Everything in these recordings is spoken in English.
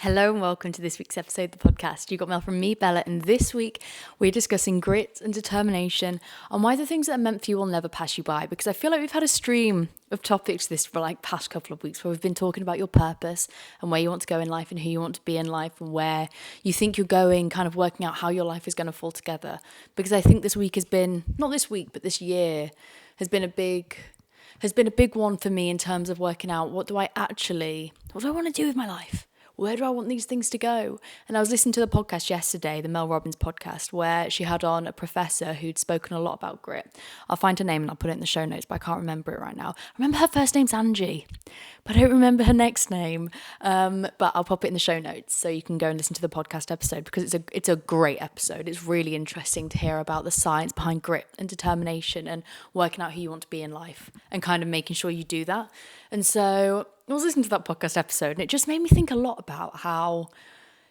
Hello and welcome to this week's episode of the podcast. You got Mel from me, Bella, and this week we're discussing grit and determination and why the things that are meant for you will never pass you by. Because I feel like we've had a stream of topics this for like past couple of weeks where we've been talking about your purpose and where you want to go in life and who you want to be in life and where you think you're going, kind of working out how your life is going to fall together. Because I think this week has been, not this week, but this year has been a big one for me in terms of working out what do I want to do with my life? Where do I want these things to go? And I was listening to the podcast yesterday, the Mel Robins podcast, where she had on a professor who'd spoken a lot about grit. I'll find her name and I'll put it in the show notes, but I can't remember it right now. I remember her first name's Angie, but I don't remember her next name. But I'll pop it in the show notes so you can go and listen to the podcast episode because it's a great episode. It's really interesting to hear about the science behind grit and determination and working out who you want to be in life and kind of making sure you do that. And so I was listening to that podcast episode and it just made me think a lot about how,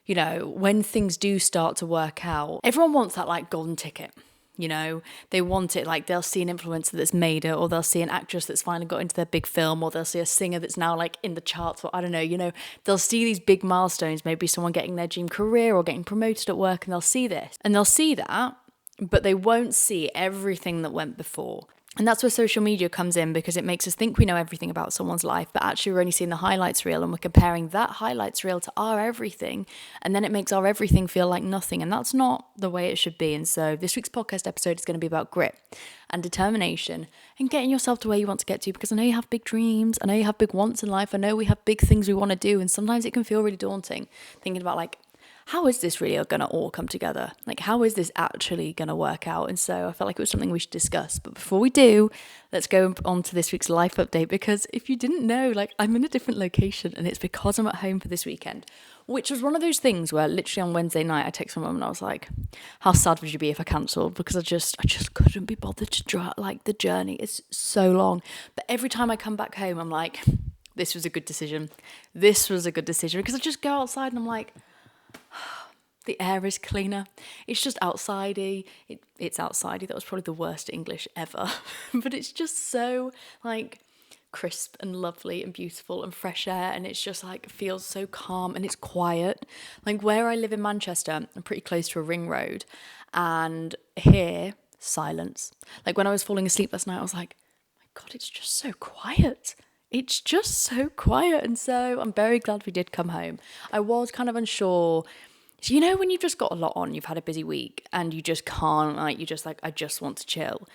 you know, when things do start to work out, everyone wants that like golden ticket. You know, they want it, like they'll see an influencer that's made it, or they'll see an actress that's finally got into their big film, or they'll see a singer that's now like in the charts, or I don't know, you know, they'll see these big milestones, maybe someone getting their dream career or getting promoted at work, and they'll see this and they'll see that, but they won't see everything that went before. And that's where social media comes in, because it makes us think we know everything about someone's life, but actually we're only seeing the highlights reel and we're comparing that highlights reel to our everything. And then it makes our everything feel like nothing. And that's not the way it should be. And so this week's podcast episode is going to be about grit and determination and getting yourself to where you want to get to, because I know you have big dreams. I know you have big wants in life. I know we have big things we want to do. And sometimes it can feel really daunting thinking about like, how is this really going to all come together? Like, how is this actually going to work out? And so I felt like it was something we should discuss. But before we do, let's go on to this week's life update, because if you didn't know, like, I'm in a different location and it's because I'm at home for this weekend, which was one of those things where literally on Wednesday night, I texted my mum and I was like, how sad would you be if I cancelled? Because I just couldn't be bothered to drive, like, the journey is so long. But every time I come back home, I'm like, this was a good decision. This was a good decision. Because I just go outside and I'm like, the air is cleaner. It's just outsidey. It's outsidey. That was probably the worst English ever. But it's just so like crisp and lovely and beautiful and fresh air. And it's just like feels so calm and it's quiet. Like where I live in Manchester, I'm pretty close to a ring road. And here, silence. Like when I was falling asleep last night, I was like, my God, it's just so quiet. It's just so quiet. And so I'm very glad we did come home. I was kind of unsure. So, you know, when you've just got a lot on, you've had a busy week and you just can't, like, you're just like, I just want to chill.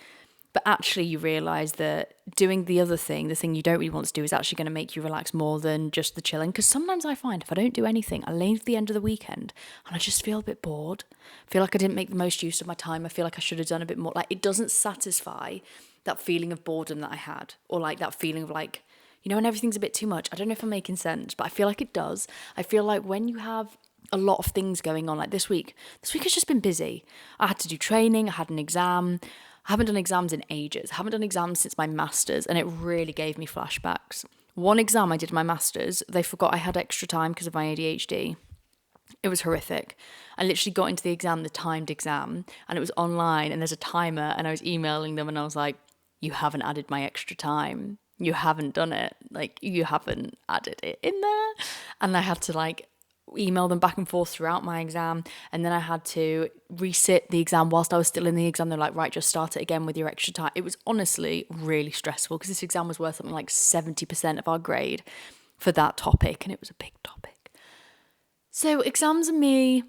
But actually you realise that doing the other thing, the thing you don't really want to do, is actually going to make you relax more than just the chilling. Because sometimes I find if I don't do anything, I lay to the end of the weekend and I just feel a bit bored. I feel like I didn't make the most use of my time. I feel like I should have done a bit more. Like, it doesn't satisfy that feeling of boredom that I had, or like that feeling of like, you know, when everything's a bit too much. I don't know if I'm making sense, but I feel like it does. I feel like when you have a lot of things going on, like this week has just been busy. I had to do training, I had an exam. I haven't done exams in ages. I haven't done exams since my master's, and it really gave me flashbacks. One exam I did in my master's, they forgot I had extra time because of my ADHD. It was horrific. I literally got into the exam, the timed exam, and it was online and there's a timer, and I was emailing them and I was like, you haven't added my extra time. You haven't done it. Like, you haven't added it in there. And I had to like email them back and forth throughout my exam, and then I had to resit the exam whilst I was still in the exam. They're like, right, just start it again with your extra time. It was honestly really stressful because this exam was worth something like 70% of our grade for that topic, and it was a big topic. So exams are me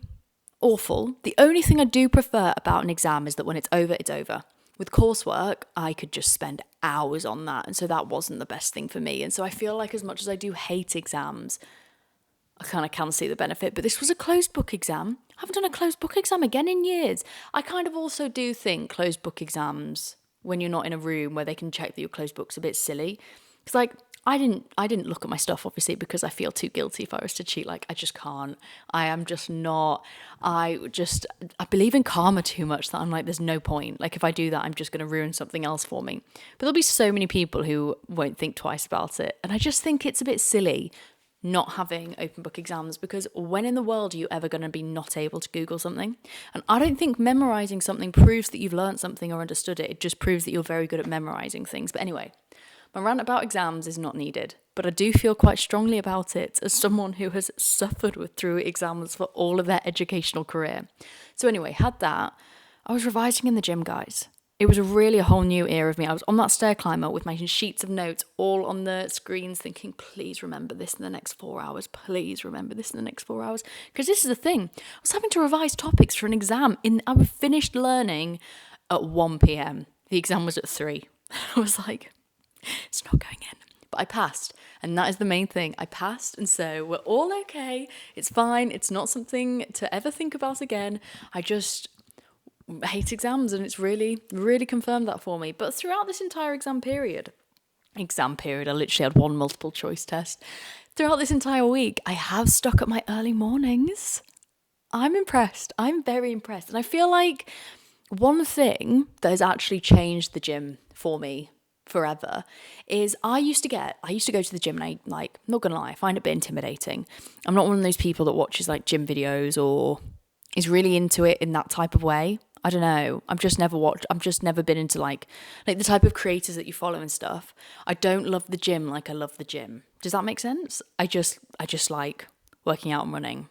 awful. The only thing I do prefer about an exam is that when it's over, it's over. With coursework, I could just spend hours on that, and so that wasn't the best thing for me. And so I feel like as much as I do hate exams, I kind of can see the benefit. But this was a closed book exam. I haven't done a closed book exam again in years. I kind of also do think closed book exams, when you're not in a room where they can check that your closed book's a bit silly. Because like, I didn't look at my stuff, obviously, because I feel too guilty if I was to cheat. Like, I just can't. I am just not. I believe in karma too much that I'm like, there's no point. Like, if I do that, I'm just going to ruin something else for me. But there'll be so many people who won't think twice about it. And I just think it's a bit silly not having open book exams, because when in the world are you ever going to be not able to Google something? And I don't think memorizing something proves that you've learned something or understood it. It just proves that you're very good at memorizing things. But anyway, my rant about exams is not needed. but I do feel quite strongly about it as someone who has suffered through exams for all of their educational career. So anyway, had that. I was revising in the gym, guys. It was really a whole new era of me. I was on that stair climber with my sheets of notes all on the screens thinking, please remember this in the next 4 hours. Please remember this in the next 4 hours. Because this is the thing. I was having to revise topics for an exam. I was finished learning at 1 p.m. The exam was at 3. I was like, it's not going in. But I passed. And that is the main thing. I passed. And so we're all okay. It's fine. It's not something to ever think about again. I just hate exams, and it's really, really confirmed that for me. But throughout this entire exam period, I literally had one multiple choice test. Throughout this entire week, I have stuck at my early mornings. I'm impressed. I'm very impressed. And I feel like one thing that has actually changed the gym for me forever is I used to go to the gym, and not gonna lie, I find it a bit intimidating. I'm not one of those people that watches like gym videos or is really into it in that type of way. I don't know. I've just never been into like the type of creators that you follow and stuff. I don't love the gym like I love the gym. Does that make sense? I just like working out and running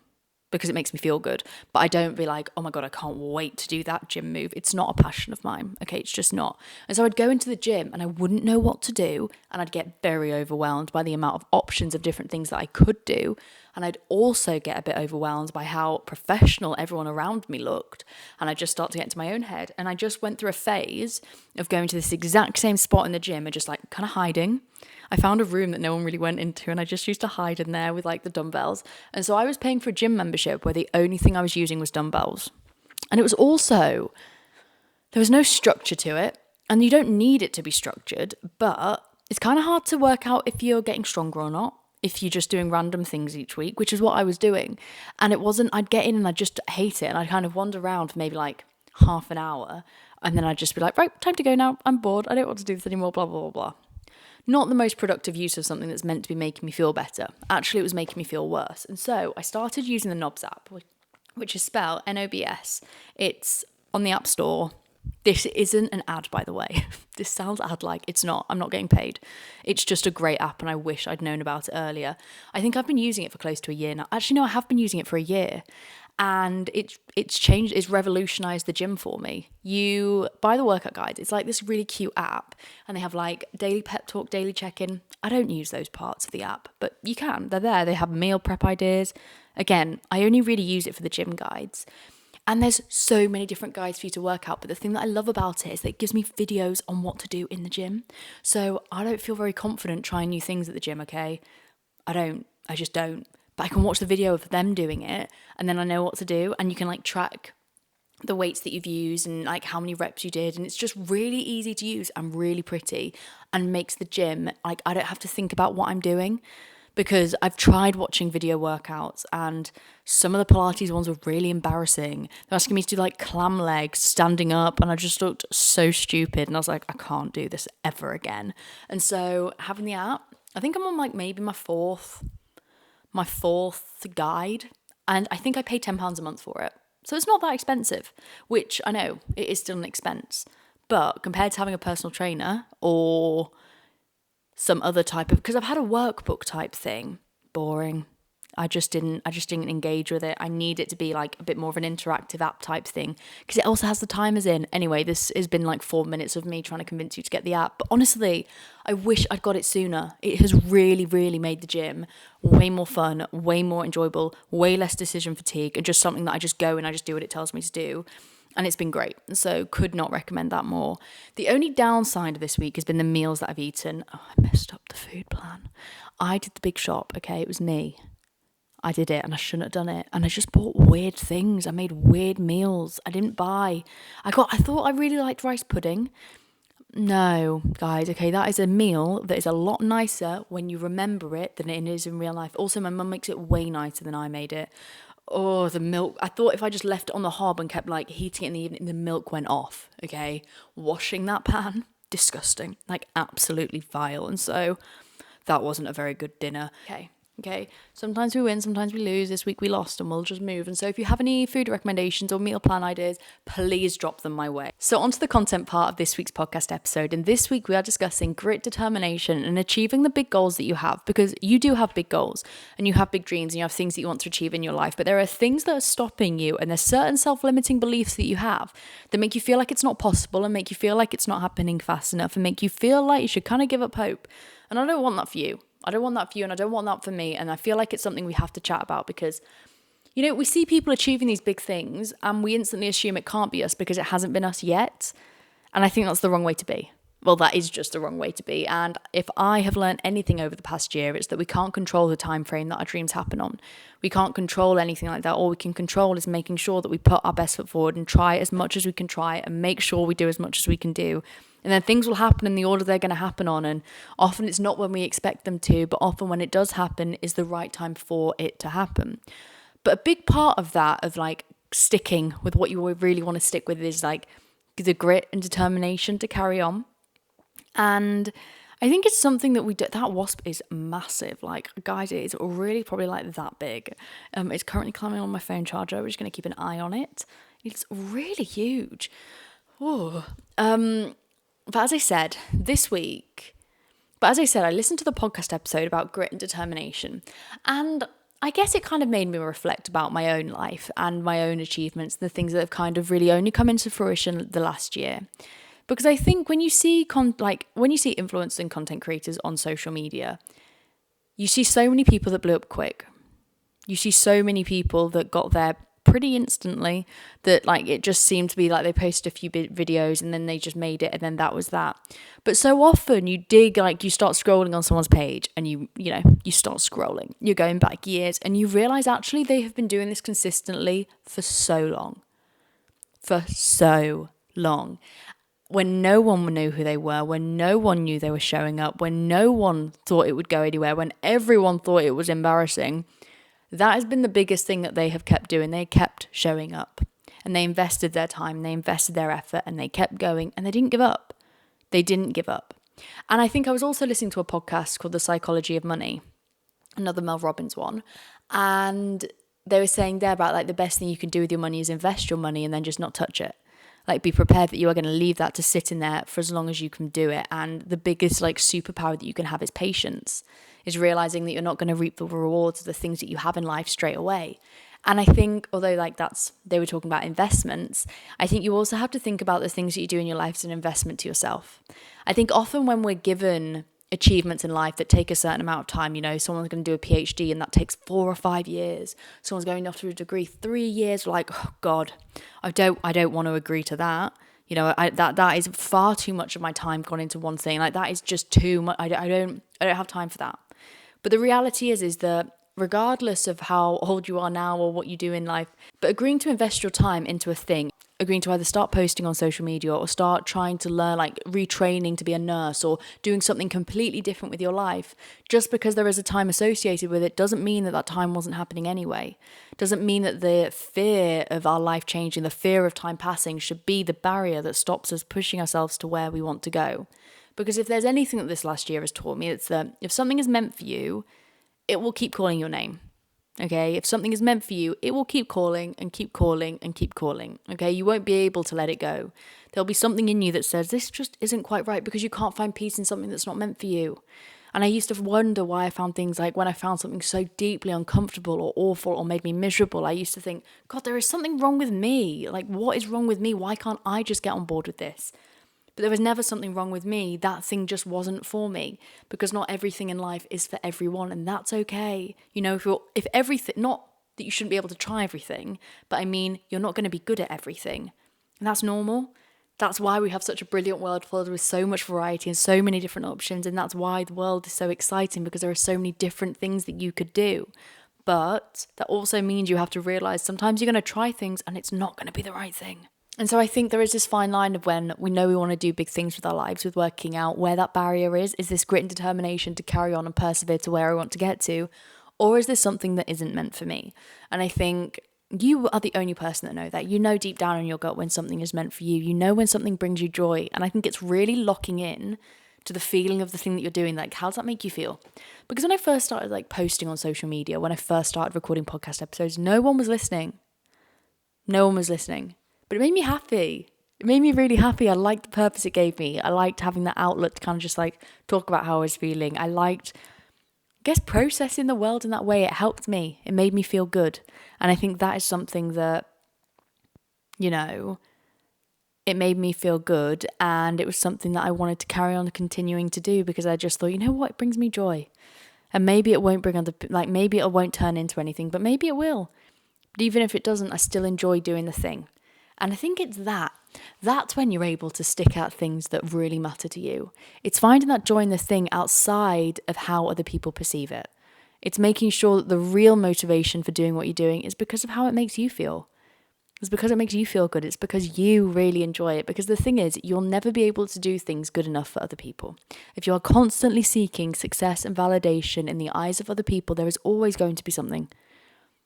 because it makes me feel good. But I don't be like, oh my God, I can't wait to do that gym move. It's not a passion of mine. Okay, it's just not. And so I'd go into the gym and I wouldn't know what to do. And I'd get very overwhelmed by the amount of options of different things that I could do. And I'd also get a bit overwhelmed by how professional everyone around me looked. And I'd just start to get into my own head. And I just went through a phase of going to this exact same spot in the gym and just like kind of hiding. I found a room that no one really went into, and I just used to hide in there with like the dumbbells. And so I was paying for a gym membership where the only thing I was using was dumbbells. And it was also, there was no structure to it, and you don't need it to be structured, but it's kind of hard to work out if you're getting stronger or not, if you're just doing random things each week, which is what I was doing. And it wasn't, I'd get in and I'd just hate it, and I'd kind of wander around for maybe like half an hour, and then I'd just be like, right, time to go now, I'm bored, I don't want to do this anymore, blah, blah, blah, blah. Not the most productive use of something that's meant to be making me feel better. Actually, it was making me feel worse. And so I started using the Knobs app, which is spelled Nobs. It's on the App Store. This isn't an ad, by the way. This sounds ad-like. It's not. I'm not getting paid. It's just a great app, and I wish I'd known about it earlier. I think I've been using it for close to a year now. Actually, no, I have been using it for a year. And it's changed, it's revolutionized the gym for me. You buy the workout guides. It's like this really cute app, and they have like daily pep talk, daily check-in. I don't use those parts of the app, but you can. They're there. They have meal prep ideas. Again, I only really use it for the gym guides. And there's so many different guides for you to work out. But the thing that I love about it is that it gives me videos on what to do in the gym. So I don't feel very confident trying new things at the gym, okay? I just don't. But I can watch the video of them doing it, and then I know what to do, and you can like track the weights that you've used and like how many reps you did, and it's just really easy to use and really pretty, and makes the gym like I don't have to think about what I'm doing, because I've tried watching video workouts, and some of the Pilates ones were really embarrassing. They're asking me to do like clam legs standing up, and I just looked so stupid, and I was like, I can't do this ever again. And so having the app, I think I'm on like maybe my fourth guide, and I think I pay £10 a month for it. So it's not that expensive, which I know it is still an expense, but compared to having a personal trainer or some other type of, because I've had a workbook type thing, boring. I just didn't engage with it. I need it to be like a bit more of an interactive app type thing, because it also has the timers in. Anyway, this has been like 4 minutes of me trying to convince you to get the app. But honestly, I wish I'd got it sooner. It has really, really made the gym way more fun, way more enjoyable, way less decision fatigue, and just something that I just go and I just do what it tells me to do. And it's been great. So could not recommend that more. The only downside of this week has been the meals that I've eaten. Oh, I messed up the food plan. I did the big shop, okay? It was me. I did it, and I shouldn't have done it. And I just bought weird things. I made weird meals. I didn't buy. I thought I really liked rice pudding. No, guys, okay, that is a meal that is a lot nicer when you remember it than it is in real life. Also, my mum makes it way nicer than I made it. Oh, the milk. I thought if I just left it on the hob and kept like heating it in the evening, the milk went off, okay? Washing that pan, disgusting. Like absolutely vile. And so that wasn't a very good dinner. Okay. Okay, sometimes we win, sometimes we lose. This week we lost and we'll just move. And so if you have any food recommendations or meal plan ideas, please drop them my way. So onto the content part of this week's podcast episode. And this week we are discussing grit, determination, and achieving the big goals that you have, because you do have big goals and you have big dreams and you have things that you want to achieve in your life. But there are things that are stopping you, and there's certain self-limiting beliefs that you have that make you feel like it's not possible and make you feel like it's not happening fast enough and make you feel like you should kind of give up hope. And I don't want that for you. I don't want that for you, and I don't want that for me. And I feel like it's something we have to chat about because, we see people achieving these big things and we instantly assume it can't be us because it hasn't been us yet. And I think that's the wrong way to be. Well, that is just the wrong way to be. And if I have learned anything over the past year, it's that we can't control the time frame that our dreams happen on. We can't control anything like that. All we can control is making sure that we put our best foot forward and try as much as we can try and make sure we do as much as we can do. And then things will happen in the order they're going to happen on. And often it's not when we expect them to, but often when it does happen is the right time for it to happen. But a big part of that, of like sticking with what you really want to stick with, is like the grit and determination to carry on. And I think it's something that we do. That wasp is massive. Like, guys, it is really probably like that big. It's currently climbing on my phone charger. We're just going to keep an eye on it. It's really huge. Oh. But as I said, I listened to the podcast episode about grit and determination, and I guess it kind of made me reflect about my own life and my own achievements, the things that have kind of really only come into fruition the last year. Because I think when you see influencers and content creators on social media, you see so many people that blew up quick. You see so many people that got there pretty instantly, that like it just seemed to be like they posted a few videos and then they just made it and then that was that. But so often you start scrolling on someone's page and you start scrolling, you're going back years and you realize actually they have been doing this consistently for so long, when no one knew who they were, when no one knew they were showing up, when no one thought it would go anywhere, when everyone thought it was embarrassing. That has been the biggest thing that they have kept doing. They kept showing up and they invested their time, they invested their effort, and they kept going and they didn't give up. They didn't give up. And I think I was also listening to a podcast called The Psychology of Money, another Mel Robins one. And they were saying there about like the best thing you can do with your money is invest your money and then just not touch it. Like, be prepared that you are going to leave that to sit in there for as long as you can do it. And the biggest like superpower that you can have is patience, is realizing that you're not going to reap the rewards of the things that you have in life straight away. And I think, although like they were talking about investments, I think you also have to think about the things that you do in your life as an investment to yourself. I think often when we're given achievements in life that take a certain amount of time, someone's going to do a PhD and that takes 4 or 5 years. Someone's going after a degree 3 years. We're like, oh God, I don't want to agree to that. That is far too much of my time gone into one thing. Like, that is just too much. I don't have time for that. But the reality is that regardless of how old you are now or what you do in life, but agreeing to invest your time into a thing, agreeing to either start posting on social media or start trying to learn, like retraining to be a nurse or doing something completely different with your life, just because there is a time associated with it doesn't mean that time wasn't happening anyway. Doesn't mean that the fear of our life changing, the fear of time passing should be the barrier that stops us pushing ourselves to where we want to go. Because if there's anything that this last year has taught me, it's that if something is meant for you, it will keep calling your name. Okay, if something is meant for you, it will keep calling and keep calling and keep calling. Okay, you won't be able to let it go. There'll be something in you that says this just isn't quite right, because you can't find peace in something that's not meant for you. And I used to wonder why I found things like when I found something so deeply uncomfortable or awful or made me miserable, I used to think, God, there is something wrong with me. Like, what is wrong with me? Why can't I just get on board with this? But there was never something wrong with me. That thing just wasn't for me, because not everything in life is for everyone, and that's okay. If everything, not that you shouldn't be able to try everything, but I mean, you're not going to be good at everything. And that's normal. That's why we have such a brilliant world filled with so much variety and so many different options. And that's why the world is so exciting, because there are so many different things that you could do. But that also means you have to realize sometimes you're going to try things and it's not going to be the right thing. And so I think there is this fine line of when we know we want to do big things with our lives, with working out, where that barrier is this grit and determination to carry on and persevere to where I want to get to, or is this something that isn't meant for me? And I think you are the only person that know that. You know deep down in your gut when something is meant for you. You know when something brings you joy. And I think it's really locking in to the feeling of the thing that you're doing. Like, how does that make you feel? Because when I first started like posting on social media, when I first started recording podcast episodes, no one was listening. No one was listening. But it made me happy. It made me really happy. I liked the purpose it gave me. I liked having that outlet to kind of just like talk about how I was feeling. I liked, I guess, processing the world in that way. It helped me. It made me feel good. And I think that is something that, you know, it made me feel good, and it was something that I wanted to carry on continuing to do, because I just thought, you know what, it brings me joy. And maybe it won't maybe it won't turn into anything, but maybe it will. But even if it doesn't, I still enjoy doing the thing. And I think it's that's when you're able to stick at things that really matter to you. It's finding that joy in the thing outside of how other people perceive it. It's making sure that the real motivation for doing what you're doing is because of how it makes you feel. It's because it makes you feel good. It's because you really enjoy it. Because the thing is, you'll never be able to do things good enough for other people. If you are constantly seeking success and validation in the eyes of other people, there is always going to be something.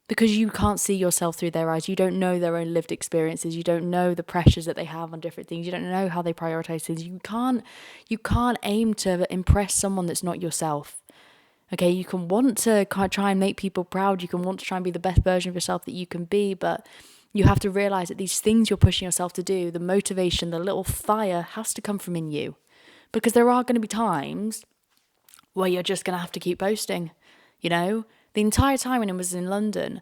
Because you can't see yourself through their eyes. You don't know their own lived experiences. You don't know the pressures that they have on different things. You don't know how they prioritize things. You can't aim to impress someone that's not yourself. Okay, you can want to try and make people proud. You can want to try and be the best version of yourself that you can be, but you have to realize that these things you're pushing yourself to do, the motivation, the little fire, has to come from in you. Because there are going to be times where you're just going to have to keep posting, you know? The entire time when I was in London,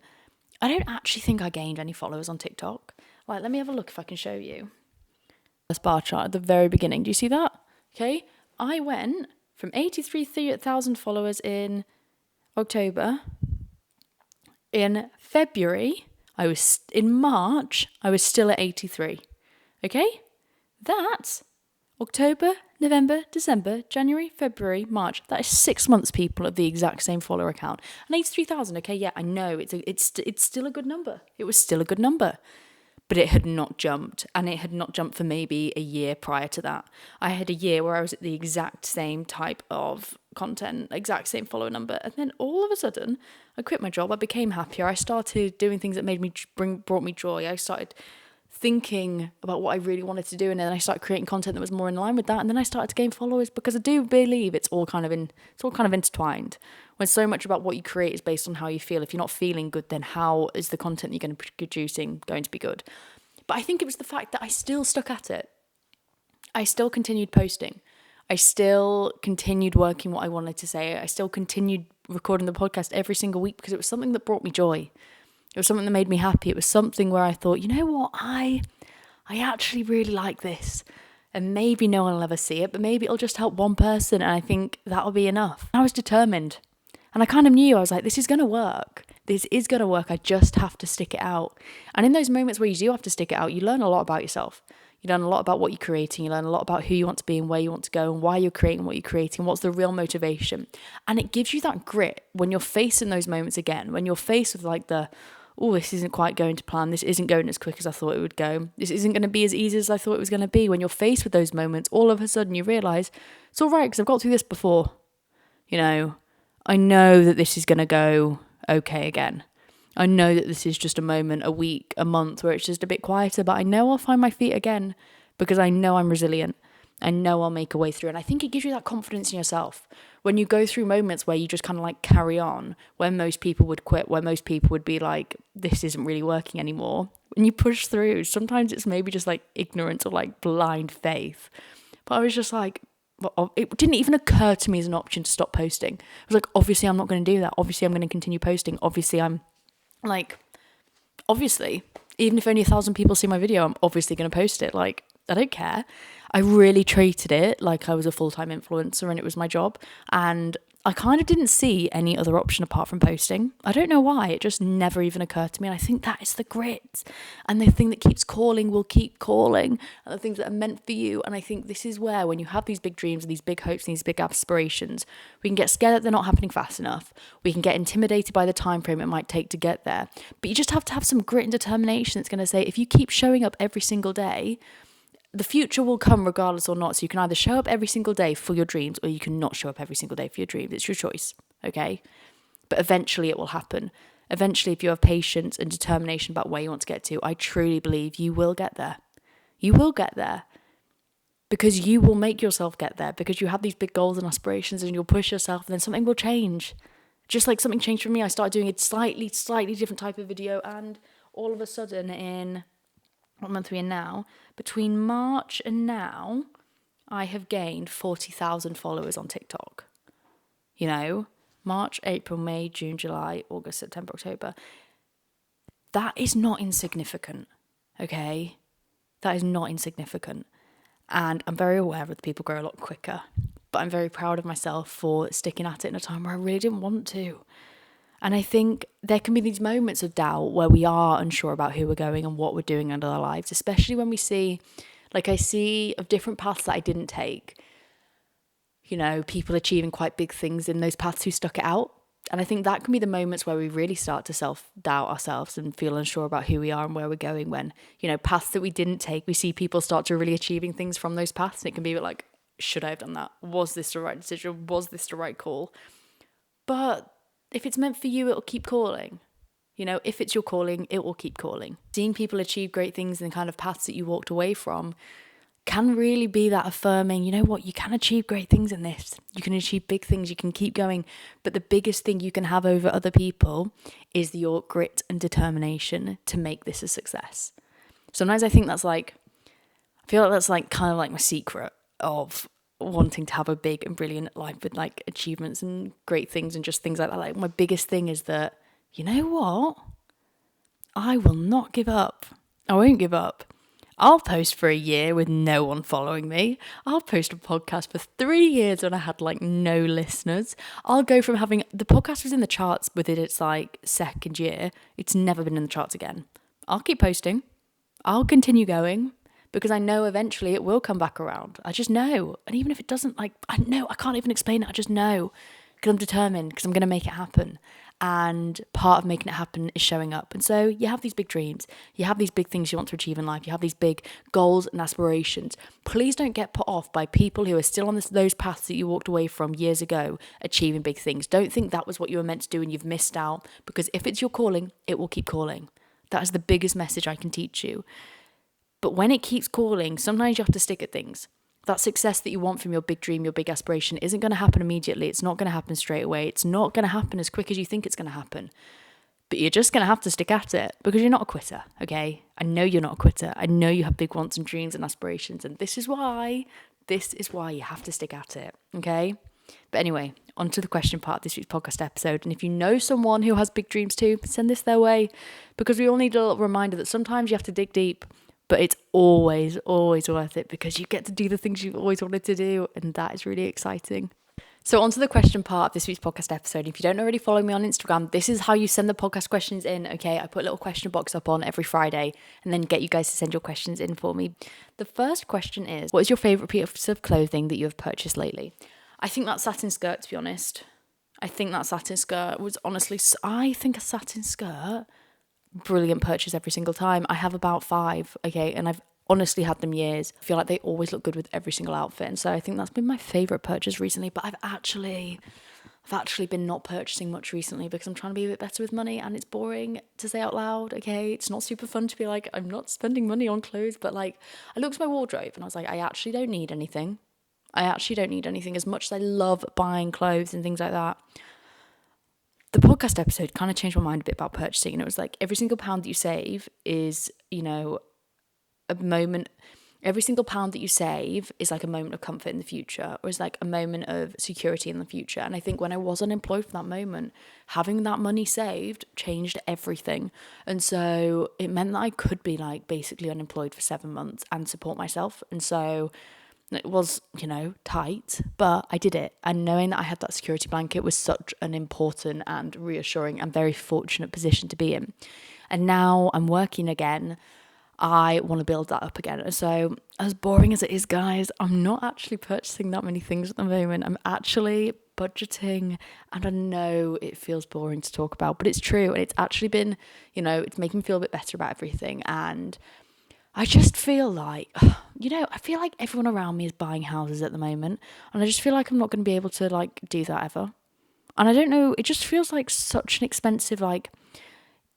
I don't actually think I gained any followers on TikTok. Like, let me have a look if I can show you. This bar chart at the very beginning. Do you see that? Okay. I went from 83,000 followers in October. In February, in March, I was still at 83. Okay? That's October, November, December, January, February, March. That is 6 months, people, of the exact same follower account. And 83,000, okay, yeah, I know, it's still a good number. It was still a good number. But it had not jumped. And it had not jumped for maybe a year prior to that. I had a year where I was at the exact same type of content, exact same follower number. And then all of a sudden, I quit my job. I became happier. I started doing things that brought me joy. I started thinking about what I really wanted to do, and then I started creating content that was more in line with that, and then I started to gain followers, because I do believe it's all kind of intertwined. When so much about what you create is based on how you feel. If you're not feeling good, then how is the content you're going to be producing going to be good? But I think it was the fact that I still stuck at it. I still continued posting. I still continued working what I wanted to say. I still continued recording the podcast every single week, because it was something that brought me joy. It was something that made me happy. It was something where I thought, you know what, I actually really like this. And maybe no one will ever see it, but maybe it'll just help one person, and I think that'll be enough. I was determined. And I kind of knew, I was like, this is going to work. This is going to work. I just have to stick it out. And in those moments where you do have to stick it out, you learn a lot about yourself. You learn a lot about what you're creating. You learn a lot about who you want to be and where you want to go and why you're creating what you're creating, what's the real motivation. And it gives you that grit when you're facing those moments again, when you're faced with like this isn't quite going to plan. This isn't going as quick as I thought it would go. This isn't going to be as easy as I thought it was going to be. When you're faced with those moments, all of a sudden you realise, it's all right, because I've got through this before. You know, I know that this is going to go okay again. I know that this is just a moment, a week, a month where it's just a bit quieter, but I know I'll find my feet again, because I know I'm resilient. I know I'll make a way through. And I think it gives you that confidence in yourself. When you go through moments where you just kind of like carry on, where most people would quit, where most people would be like, this isn't really working anymore. When you push through, sometimes it's maybe just like ignorance or like blind faith. But I was just like, it didn't even occur to me as an option to stop posting. I was like, obviously I'm not going to do that. Obviously I'm going to continue posting. Obviously, even if only 1,000 people see my video, I'm obviously going to post it. Like, I don't care. I really treated it like I was a full-time influencer and it was my job. And I kind of didn't see any other option apart from posting. I don't know why. It just never even occurred to me. And I think that is the grit. And the thing that keeps calling will keep calling. And the things that are meant for you. And I think this is where, when you have these big dreams and these big hopes and these big aspirations, we can get scared that they're not happening fast enough. We can get intimidated by the time frame it might take to get there. But you just have to have some grit and determination that's going to say, if you keep showing up every single day, the future will come regardless or not. So you can either show up every single day for your dreams, or you can not show up every single day for your dreams. It's your choice, okay? But eventually it will happen. Eventually, if you have patience and determination about where you want to get to, I truly believe you will get there. You will get there. because you will make yourself get there, because you have these big goals and aspirations and you'll push yourself, and then something will change. Just like something changed for me. I started doing a slightly different type of video, and all of a sudden in, what month are we in now? Between March and now, I have gained 40,000 followers on TikTok. You know, March, April, May, June, July, August, September, October. That is not insignificant, okay? That is not insignificant. And I'm very aware that people grow a lot quicker. But I'm very proud of myself for sticking at it in a time where I really didn't want to. And I think there can be these moments of doubt where we are unsure about who we're going and what we're doing in our lives, especially when we see, like I see of different paths that I didn't take, you know, people achieving quite big things in those paths who stuck it out. And I think that can be the moments where we really start to self-doubt ourselves and feel unsure about who we are and where we're going, when, you know, paths that we didn't take, we see people start to really achieving things from those paths. And it can be a bit like, should I have done that? Was this the right decision? Was this the right call? But if it's meant for you, it'll keep calling. You know, if it's your calling, it will keep calling. Seeing people achieve great things in the kind of paths that you walked away from can really be that affirming, you know what, you can achieve great things in this. You can achieve big things, you can keep going. But the biggest thing you can have over other people is your grit and determination to make this a success. Sometimes I think that's like, I feel like that's like kind of like my secret of wanting to have a big and brilliant life with like achievements and great things and just things like that. Like my biggest thing is that, you know what? I will not give up. I won't give up. I'll post for a year with no one following me. I'll post a podcast for 3 years when I had like no listeners. I'll go from having, the podcast was in the charts within its like second year. It's never been in the charts again. I'll keep posting. I'll continue going because I know eventually it will come back around. I just know. And even if it doesn't, like, I know, I can't even explain it. I just know because I'm determined, because I'm going to make it happen. And part of making it happen is showing up. And so you have these big dreams. You have these big things you want to achieve in life. You have these big goals and aspirations. Please don't get put off by people who are still on those paths that you walked away from years ago, achieving big things. Don't think that was what you were meant to do and you've missed out, because if it's your calling, it will keep calling. That is the biggest message I can teach you. But when it keeps calling, sometimes you have to stick at things. That success that you want from your big dream, your big aspiration isn't going to happen immediately. It's not going to happen straight away. It's not going to happen as quick as you think it's going to happen. But you're just going to have to stick at it because you're not a quitter, okay? I know you're not a quitter. I know you have big wants and dreams and aspirations, and this is why you have to stick at it, okay? But anyway, on to the question part of this week's podcast episode. And if you know someone who has big dreams too, send this their way, because we all need a little reminder that sometimes you have to dig deep. But it's always worth it because you get to do the things you've always wanted to do. And that is really exciting. So on to the question part of this week's podcast episode. If you don't already follow me on Instagram, this is how you send the podcast questions in. Okay, I put a little question box up on every Friday and then get you guys to send your questions in for me. The first question is, what is your favourite piece of clothing that you have purchased lately? I think that satin skirt, to be honest. I think that satin skirt was honestly, I think a satin skirt, brilliant purchase every single time. I have about 5, okay, and I've honestly had them years. I feel like they always look good with every single outfit, and so I think that's been my favourite purchase recently. But I've actually been not purchasing much recently because I'm trying to be a bit better with money, and it's boring to say out loud, okay? It's not super fun to be like, I'm not spending money on clothes, but like, I looked at my wardrobe and I was like, I actually don't need anything. As much as I love buying clothes and things like that. The podcast episode kind of changed my mind a bit about purchasing, and it was like every single pound that you save is, you know, a moment. Every single pound that you save is like a moment of comfort in the future, or is like a moment of security in the future. And I think when I was unemployed for that moment, having that money saved changed everything. And so it meant that I could be like basically unemployed for 7 months and support myself. And so it was, you know, tight, but I did it. And knowing that I had that security blanket was such an important and reassuring and very fortunate position to be in. And now I'm working again. I want to build that up again. And so as boring as it is, guys, I'm not actually purchasing that many things at the moment. I'm actually budgeting, and I know it feels boring to talk about, but it's true. And it's actually been, you know, it's making me feel a bit better about everything. And I just feel like, you know, I feel like everyone around me is buying houses at the moment, and I just feel like I'm not going to be able to like do that ever. And I don't know, it just feels like such an expensive, like,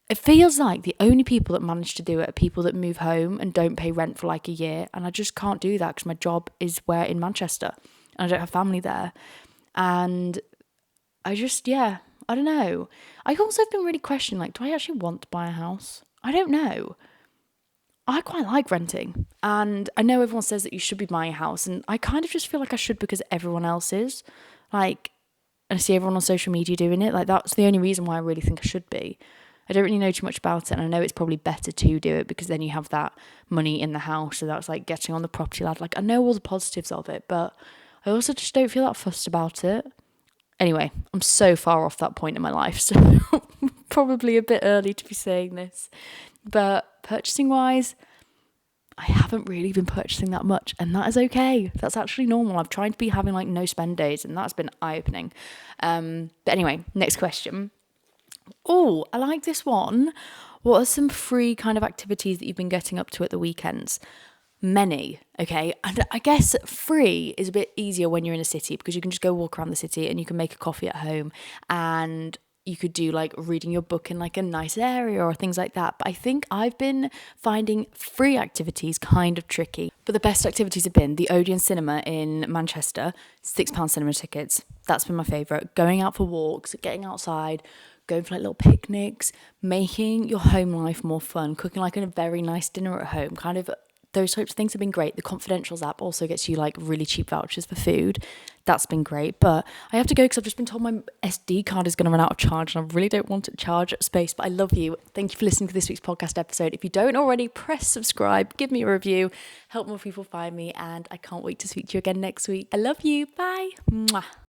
It feels like the only people that manage to do it are people that move home and don't pay rent for like a year. And I just can't do that because my job is in Manchester and I don't have family there. And I just, yeah, I don't know. I also have been really questioning, like, do I actually want to buy a house? I don't know. I quite like renting. And I know everyone says that you should be buying a house. And I kind of just feel like I should because everyone else is. Like, and I see everyone on social media doing it. Like, that's the only reason why I really think I should be. I don't really know too much about it. And I know it's probably better to do it because then you have that money in the house. So that's like getting on the property ladder. Like, I know all the positives of it, but I also just don't feel that fussed about it. Anyway, I'm so far off that point in my life. So probably a bit early to be saying this. But purchasing wise, I haven't really been purchasing that much, and that is okay. That's actually normal. I've tried to be having like no spend days, and that's been eye-opening. But anyway, next question. Oh, I like this one. What are some free kind of activities that you've been getting up to at the weekends? Many, okay? And I guess free is a bit easier when you're in a city because you can just go walk around the city and you can make a coffee at home and you could do like reading your book in like a nice area or things like that. But I think I've been finding free activities kind of tricky. But the best activities have been the Odeon Cinema in Manchester, £6 cinema tickets. That's been my favourite. Going out for walks, getting outside, going for like little picnics, making your home life more fun, cooking like a very nice dinner at home, kind of those types of things have been great. The Confidentials app also gets you like really cheap vouchers for food. That's been great. But I have to go because I've just been told my SD card is going to run out of charge and I really don't want to charge space. But I love you. Thank you for listening to this week's podcast episode. If you don't already, press subscribe, give me a review, help more people find me. And I can't wait to speak to you again next week. I love you. Bye. Mwah.